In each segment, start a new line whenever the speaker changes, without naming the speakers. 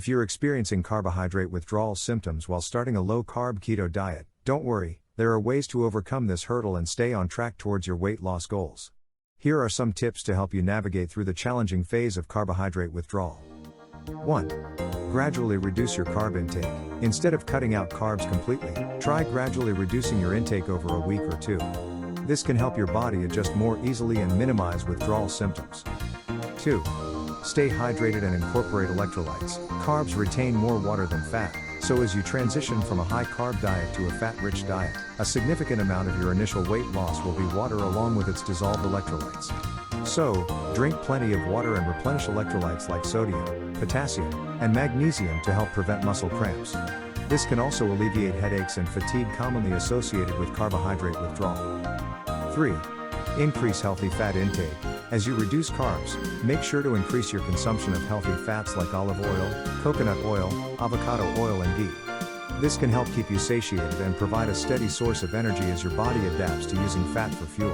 you're experiencing carbohydrate withdrawal symptoms while starting a low-carb keto diet, don't worry, there are ways to overcome this hurdle and stay on track towards your weight loss goals. Here are some tips to help you navigate through the challenging phase of carbohydrate withdrawal. 1. Gradually reduce your carb intake. Instead of cutting out carbs completely, try gradually reducing your intake over a week or 2. This can help your body adjust more easily and minimize withdrawal symptoms. 2. Stay hydrated and incorporate electrolytes. Carbs retain more water than fat, so as you transition from a high-carb diet to a fat-rich diet, a significant amount of your initial weight loss will be water along with its dissolved electrolytes. So, drink plenty of water and replenish electrolytes like sodium, potassium, and magnesium to help prevent muscle cramps. This can also alleviate headaches and fatigue commonly associated with carbohydrate withdrawal. 3. Increase healthy fat intake. As you reduce carbs, make sure to increase your consumption of healthy fats like olive oil, coconut oil, avocado oil and ghee. This can help keep you satiated and provide a steady source of energy as your body adapts to using fat for fuel.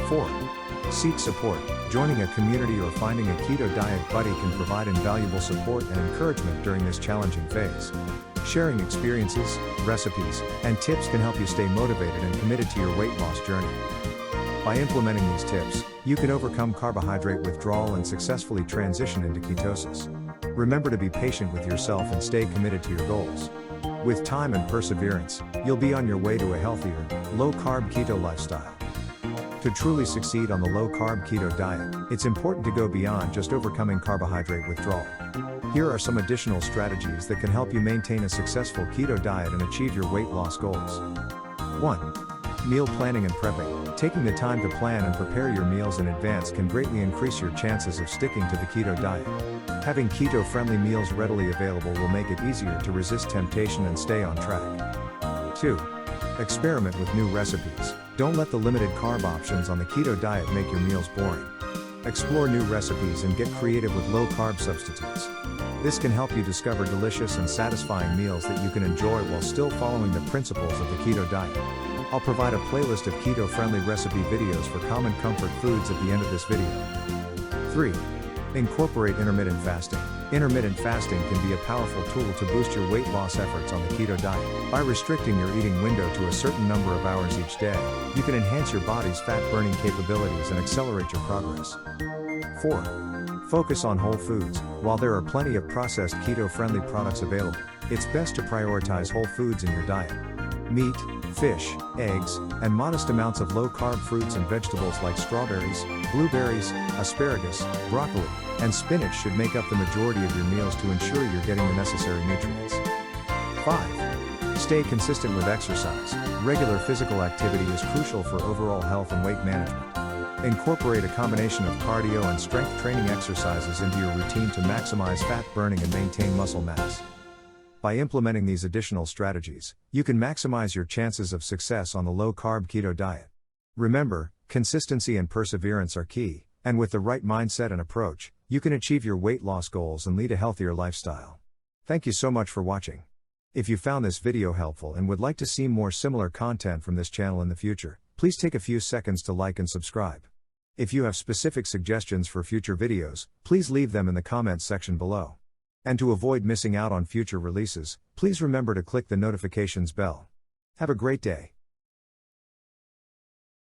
4. Seek support. Joining a community or finding a keto diet buddy can provide invaluable support and encouragement during this challenging phase. Sharing experiences, recipes, and tips can help you stay motivated and committed to your weight loss journey. By implementing these tips, you can overcome carbohydrate withdrawal and successfully transition into ketosis. Remember to be patient with yourself and stay committed to your goals. With time and perseverance, you'll be on your way to a healthier, low-carb keto lifestyle. To truly succeed on the low-carb keto diet, it's important to go beyond just overcoming carbohydrate withdrawal. Here are some additional strategies that can help you maintain a successful keto diet and achieve your weight loss goals. 1. Meal planning and prepping. Taking the time to plan and prepare your meals in advance can greatly increase your chances of sticking to the keto diet. Having keto-friendly meals readily available will make it easier to resist temptation and stay on track. 2. Experiment with new recipes. Don't let the limited carb options on the keto diet make your meals boring. Explore new recipes and get creative with low-carb substitutes. This can help you discover delicious and satisfying meals that you can enjoy while still following the principles of the keto diet. I'll provide a playlist of keto-friendly recipe videos for common comfort foods at the end of this video. 3. Incorporate intermittent fasting. Intermittent fasting can be a powerful tool to boost your weight loss efforts on the keto diet. By restricting your eating window to a certain number of hours each day, you can enhance your body's fat-burning capabilities and accelerate your progress. 4. Focus on whole foods. While there are plenty of processed keto-friendly products available, it's best to prioritize whole foods in your diet. Meat, fish, eggs, and modest amounts of low-carb fruits and vegetables like strawberries, blueberries, asparagus, broccoli, and spinach should make up the majority of your meals to ensure you're getting the necessary nutrients. 5. Stay consistent with exercise. Regular physical activity is crucial for overall health and weight management. Incorporate a combination of cardio and strength training exercises into your routine to maximize fat burning and maintain muscle mass. By implementing these additional strategies, you can maximize your chances of success on the low-carb keto diet. Remember, consistency and perseverance are key, and with the right mindset and approach, you can achieve your weight loss goals and lead a healthier lifestyle. Thank you so much for watching. If you found this video helpful and would like to see more similar content from this channel in the future, please take a few seconds to like and subscribe. If you have specific suggestions for future videos, please leave them in the comments section below. And to avoid missing out on future releases, please remember to click the notifications bell. Have a great day.